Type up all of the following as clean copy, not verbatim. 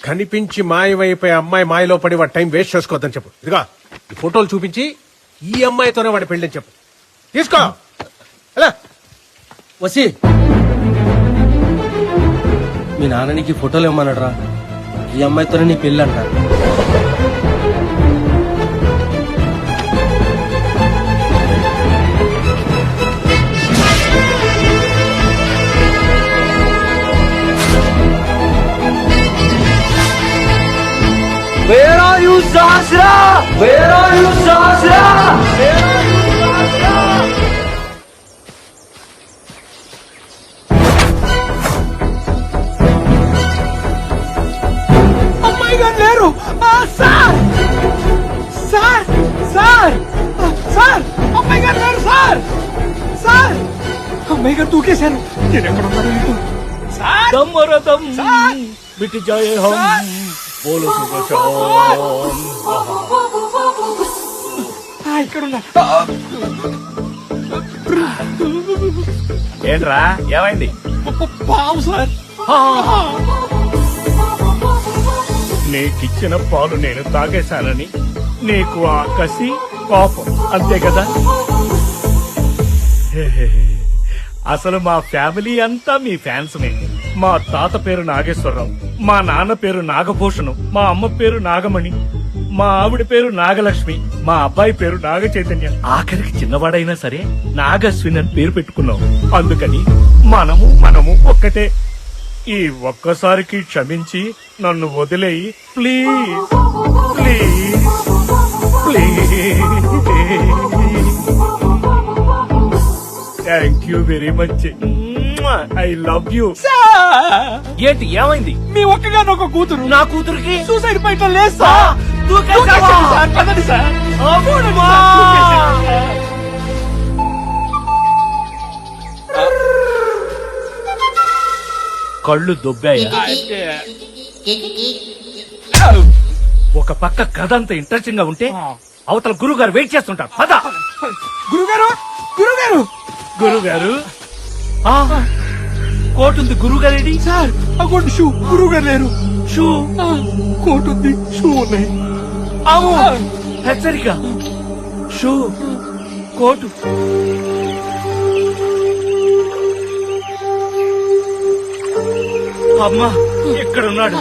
కనిపించి మాయమైపోయే అమ్మాయి మాయలో పడి వాడి టైం వేస్ట్ చేసుకోవద్దని చెప్పు. ఇదిగా ఈ ఫోటోలు చూపించి ఈ అమ్మాయితోనే వాడి పెళ్ళని చెప్పు. తీసుకో. వసి మీ నాన్న నీకు ఫోటోలు ఇవ్వమన్నాడరా. ఈ అమ్మాయితోనే నీ పెళ్ళి అంట. Where are you, Sasha? Where are you, Sasha? Where are you, Sasha? అమ్మాయి గారు లేరు. సార్ సార్ సార్ సార్ అమ్మాయి గారు లేరు. సార్ సార్ అమ్మాయి గారు దూకేశారు. నేను ఎక్కడ ఉన్నాను ఏంటో. సార్ దమ్మరదం మిట్ జాయే హమ్ బోలో ఇక్కడ ఉన్నా. ఏంట్రా ఏమైంది? పావు సార్. నీకిచ్చిన పాలు నేను తాగేశానని నీకు ఆ కసి కోపం అంతే కదా? అసలు మా ఫ్యామిలీ అంతా మీ ఫ్యాన్స్ మే. మా తాత పేరు నాగేశ్వరరావు, మా నాన్న పేరు నాగభూషణం, మా అమ్మ పేరు నాగమణి, మా ఆవిడ పేరు నాగలక్ష్మి, మా అబ్బాయి పేరు నాగ చైతన్య, ఆఖరికి చిన్నవాడైనా సరే నాగశ్విన్ అని పేరు పెట్టుకున్నాం. అందుకని మనము ఒక్కటే. ఈ ఒక్కసారికి క్షమించి నన్ను వదిలేయి please please please. Thank you very much. I love you. ఏంటి ఏమైంది? మీ ఒక్కగాను ఒక కూతురు. నా కూతురికి సూసైడ్ పాయింట్ లేదు సార్. దూకేశారు సార్. పదండి సార్. కళ్ళు దొబ్బాయా? ఒక పక్క కథ అంత ఇంట్రెస్టింగ్ గా ఉంటే అవతల గురువు గారు వెయిట్ చేస్తుంటారు. పద. గురుగారు గురుగారు గురుగారు కోట్ ఉంది. గురువు గారేడి? సార్ ఆ కోటు షూ. గురువు గారు లేరు. షూ కోట్ ఉంది, షూ ఉన్నాయి. అవు హెచ్చరిక. Shoe coat. అమ్మా ఇక్కడ ఉన్నాడు.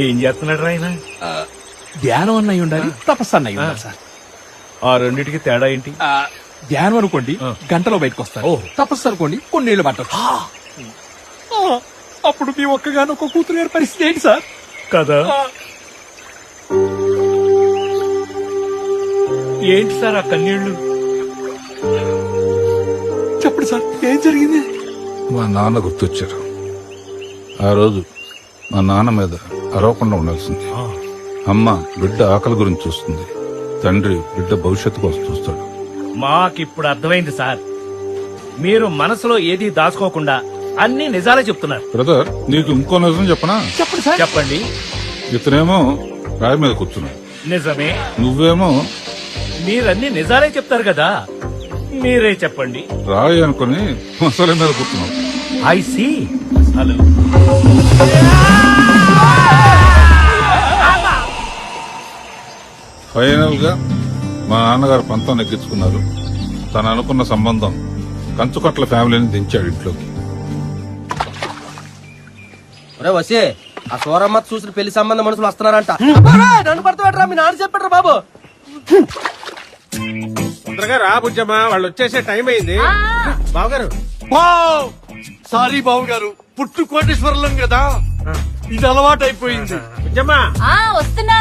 ఏం చేస్తున్నాడు ఆయన? ధ్యానం అన్నయ్య ఉండాలి, తపస్సు అన్నయ్య ఉండాలి సార్. ఆ రెండింటికి తేడా ఏంటి? ధ్యానం అనుకోండి గంటలో బయటకు వస్తారు. తపస్సు అనుకోండి కొన్నేళ్లు పట్టొచ్చు. అప్పుడు మీ ఒక్కగాను ఒక కూతురు గారి పరిస్థితి ఏంటి సార్? కదా ఏంటి సార్ ఆ కన్నీళ్లు? చెప్పండి సార్ ఏం జరిగింది? మా నాన్న గుర్తొచ్చారు. ఆ రోజు మా నాన్న మీద అరవకుండా ఉండాల్సింది. అమ్మ బిడ్డ ఆకలి గురించి చూస్తుంది, తండ్రి బిడ్డ భవిష్యత్తు కోసం చూస్తాడు. మాకిప్పుడు అర్థమైంది సార్. మీరు మనసులో ఏది దాచుకోకుండా అన్ని నిజాలే చెప్తున్నారు. బ్రదర్ నీకు ఇంకో నిజం చెప్పనా? చెప్పండి సార్. చెప్పండి. ఇతనేమో రాయి మీద కూర్చున్నాడు, నిజమే. నువ్వేమో మీరన్ని నిజాలే చెప్తారు కదా, మీరే చెప్పండి. రాయి అనుకుని మసాలా మీద కూర్చున్నావు. I see. హలో ఫైనల్ గా మా నాన్నగారు పంతం నెగ్గించుకున్నారు. తను అనుకున్న సంబంధం కంచుకట్ల ఫ్యామిలీని దించాడు ఇంట్లోకి. వసే ఆ సోరమ్మ చూసిన పెళ్లి సంబంధం మనుషులు వస్తున్నారంట. నన్ను పడతాడు. మీ నాన్న చెప్పాడు బాబు. తొందరగా రా బుజ్జమ్మా, వాళ్ళు వచ్చేసే టైం అయింది. బావగారు సారీ బాబు గారు, పుట్టు కోటేశ్వరం కదా, ఇది అలవాటు అయిపోయింది. బుజ్జమ్మా వస్తున్నా.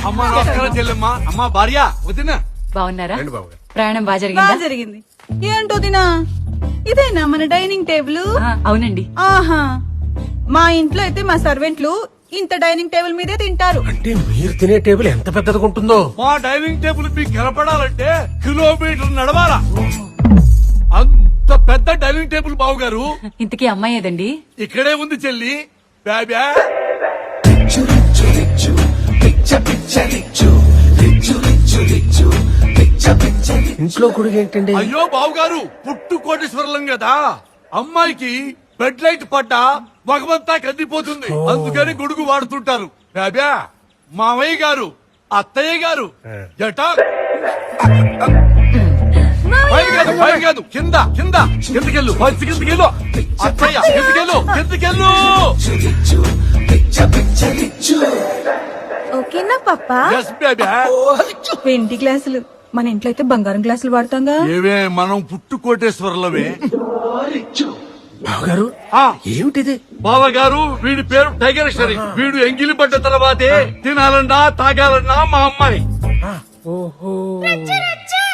అమ్మా నమస్కారం చెల్లెమ్మా. అమ్మా భార్య వదినా బాగున్నారా? రండి బావగారు. ప్రయాణం బాగా బాగా జరిగింది. ఏంటో దినా ఇదేనా మన డైనింగ్ టేబుల్? అవునండి. ఆహా, మా ఇంట్లో అయితే మా సర్వెంట్లు ఇంత డైనింగ్ టేబుల్ మీదే తింటారు. అంటే మీరు తినే టేబుల్ ఎంత పెద్దదిగా ఉంటుందో. మా డైనింగ్ టేబుల్ మీకు కనపడాలంటే కిలోమీటర్ నడవాలా, అంత పెద్ద డైనింగ్ టేబుల్ బాబు గారు. ఇంతకీ అమ్మాయి ఏదండి? ఇక్కడే ఉంది చెల్లి. బాబా ఇంట్లో కొడుకు ఏంటండి? అయ్యో బావగారు పుట్టు కోటేశ్వరం కదా, అమ్మాయికి బెడ్ లైట్ పడ్డా మగమంతా కందిపోతుంది, అందుకని గొడుగు వాడుతుంటారు. బాబా మావయ్య గారు, అత్తయ్య గారు జటా పైన కాదు కింద కింద కిందకెళ్ళు, బస్సు కిందకెళ్ళు, అత్తయ్య కిందకెళ్ళు కిందకెళ్ళు. ఓకేనా పాపా? Yes baby. వెండి గ్లాసులు, మన ఇంట్లో అయితే బంగారం గ్లాసులు వాడతాంగా. ఏవే మనం పుట్టు కోటేశ్వరంలోవే. బావగారు ఆ, ఏమిటిది? బావగారు వీడి పేరు టైగర్ షరీ. వీడు ఎంగిలి పడ్డ తర్వాతే తినాలన్నా తాగాలన్నా మా అమ్మాయి.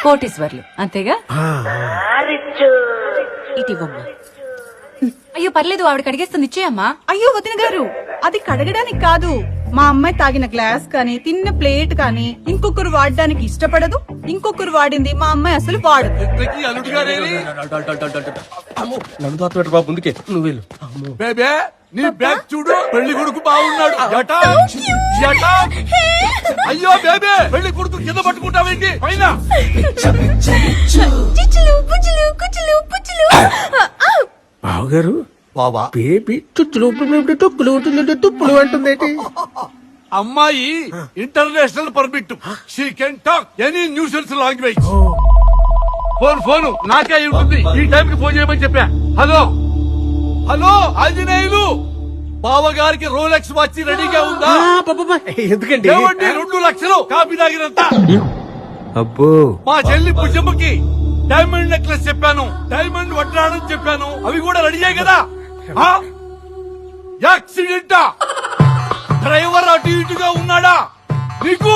కోటీశ్వర్లు అంతేగా? ఇటు ఇవ్వమ్మా. అయ్యో పర్లేదు, ఆవిడ కడిగేస్తుంది, ఇచ్చేయమ్మా. అయ్యో వదిన గారు, అది కడగడానికి కాదు. మా అమ్మాయి తాగిన గ్లాస్ కానీ తిన్న ప్లేట్ కానీ ఇంకొకరు వాడడానికి ఇష్టపడదు, ఇంకొకరు వాడింది మా అమ్మాయి అసలు వాడదు. ఇంతకీ అల్లుడు గారేరి? నన్ను తోట బాబు ముందుకే నువ్వు వెళ్ళు. బేబే నీ బ్యాగ్ చూడు, పెళ్లి కొడుకు బాగున్నాడు. జటా, జటా. అయ్యో బేబే పెళ్లి కొడుకు కింద పట్టుకుంటావేంటి పైన? బావగారు బాబా బేబీ చుచ్చులు తుప్పులు తుప్పులు అంటుందేంటి? అమ్మాయి international permit, she can talk any nuisance language. Phone నాకే అయి ఉంటుంది. ఈ టైం కి ఫోన్ చేయమని చెప్పా. హలో హలో ఆంజనేయులు, బావగారికి రోలెక్స్ వాచ్ రెడీగా ఉందా? ఎందుకండి? ఏమండి 2 లక్షలు కాపీ తాగినంత. అబ్బో మా చెల్లి పుష్పమ్మకి డైమండ్ నెక్లెస్ చెప్పాను, డైమండ్ వడ్డాణం చెప్పాను, అవి కూడా రెడీ అయ్యాయి కదా. ఆ? యాక్సిడెంటా? డ్రైవర్ అటు ఇటుగా ఉన్నాడా? నీకు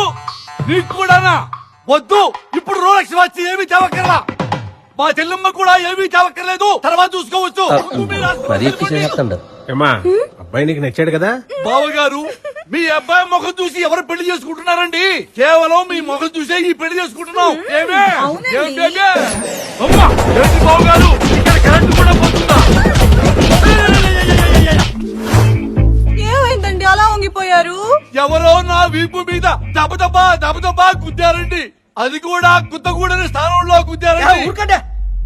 కూడానా? వద్దు, ఇప్పుడు రోలెక్స్ వాచ్ ఏమీ తేవక్కర్లా. మా చెల్లెమ్మ కూడా ఏమీ తేవక్కర్లేదు, తర్వాత చూసుకోవచ్చు. ముందు మీరు ఆస్పత్రికి వెళ్ళండి. ఏమ్మా, అబ్బాయి నీకు నచ్చాడు కదా? బావగారు మీ అబ్బాయి ముఖం చూసి ఎవరు పెళ్లి చేసుకుంటున్నారండి? కేవలం మీ ముఖం చూసే ఈ పెళ్లి చేసుకుంటున్నాం. ఏమే? అవునండి. ఏం బేబే? అమ్మా, ఏంటి బావగారు ఇక్కడ కరెంట్ కూడా పోతుందా? ఏమైందండి అలా వంగిపోయారు? ఎవరో నా వీపు మీద దబదబా గుద్దారండి. అది కూడా గుద్దగూడని స్థానంలో గుద్దారండి. ఊరుకంటే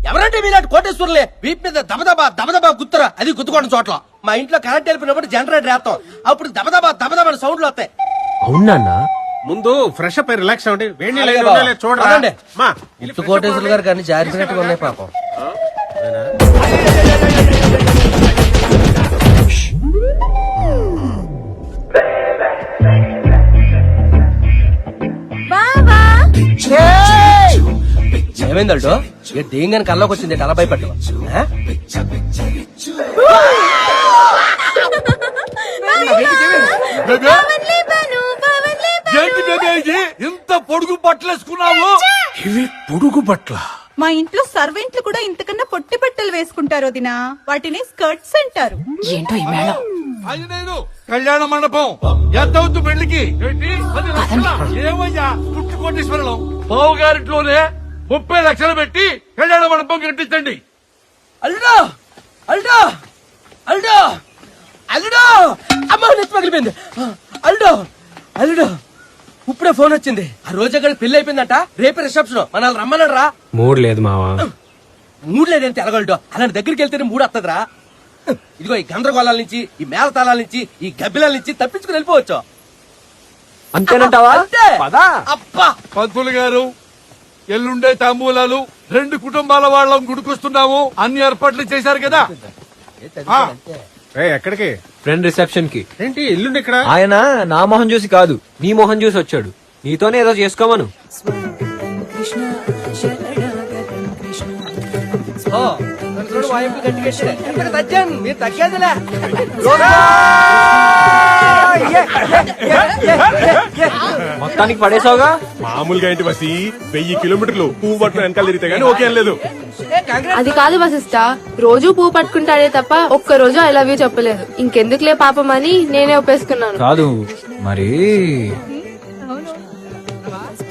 ఎవరంటే మీలాంటి కోటేశ్వర్లే వీపు మీద దబదబా గుత్తరా, అది గుద్దుకోవడం చోట్ల. మా ఇంట్లో కరెంట్ వెళ్ళిపోయినప్పుడు జనరేటర్ వేస్తాం, అప్పుడు దబదబా సౌండ్లు వస్తాయి. అవునా? ముందు ఫ్రెష్ అప్ రిలాక్స్ అవ్వండి. వేడి నీళ్ళు అలాగే ఏమైనా బావ. ఉన్నాయో చూడరా. అవునండి. మా, కోటేశ్వర్లు గారు కానీ జారిపోయినట్టుగా ఉన్నాయి పాపం. ఏమైంది అల్టో? దేంగాని కల్లోకి వచ్చింది, అలా భయపడ్డా? బేబే, ఏంటి బేబే ఇది? ఇంత పొడుగు బట్టలేసుకున్నావు? ఇవి పొడుగు బట్ల. మా ఇంట్లో సర్వెంట్లు కూడా ఇంతకన్నా పొట్టి బట్టలు వేసుకుంటారు వదినా, వాటిని స్కర్ట్స్ అంటారు. ఏంటో ఈ మేళం. ఆంజనేయులు, కళ్యాణ మండపం ఎంత అవుతు పెళ్లికి? ఏంటి 10 లక్షలా? ఏమయ్యా పుట్టు కోటేశ్వరం, బావగారింట్లోనే 30 లక్షలు పెట్టి కళ్యాణ మండపం కట్టించండి. అల్లుడో అల్లుడో అల్లుడో అల్లుడో అమ్మ నెత్తి పగిలిపోయింది. అల్లుడో అల్లుడో ఇప్పుడే ఫోన్ వచ్చింది. ఆ రోజు అక్కడ పెళ్లి అయిపోయిందంట, రేపే రిసెప్షన్, మనల్ని రమ్మన్నాడు రా. మూడు లేదు మావా. మూడు లేదంటే ఎలగలటో, అలాంటి దగ్గరికి వెళ్తేనే మూడు వస్తుందిరా. ఇదిగో ఈ గందరగోళాల నుంచి, ఈ మేళతాళాల నుంచి, ఈ గబ్బిలాల నుంచి తప్పించుకుని వెళ్ళిపోవచ్చు. అంతేనంటావా? అంతే. పదా. అబ్బా పంతులు గారు, ఎల్లుండే తాంబూలాలు 2 కుటుంబాల వాళ్ళం గుడికొస్తున్నాము, అన్ని ఏర్పాట్లు చేశారు కదా. ఆ, ఎక్కడికి? ఫ్రెండ్ రిసెప్షన్ కి. ఏంటి ఇల్లుండి ఇక్కడ? ఆయన నా మొహం చూసి కాదు, నీ మొహం చూసి వచ్చాడు. నీతోనే ఏదో చేసుకోమను. ఓ, నన్ను చూడు, వాయింపులు గట్టిగట్టిరే. ఎంతకు తగ్గాను, మీరు తగ్గేదిలే. మొత్తానికి పడేసావుగా. మామూలుగా ఏంటి బసి 1000 కిలోమీటర్లు పువ్వు పట్టు వెనకాల తిరిగితే గానీ ఓకే లేదు. అది కాదు వశిష్ట, రోజు పువ్వు పట్టుకుంటాడే తప్ప ఒక్క రోజు ఐ లవ్ యూ చెప్పలేదు. ఇంకెందుకులే పాపం అని నేనే ఒప్పేసుకున్నాను. కాదు మరి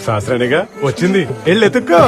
శాస్త్రానిగా వచ్చింది, వెళ్ళి ఎత్తుక్కో.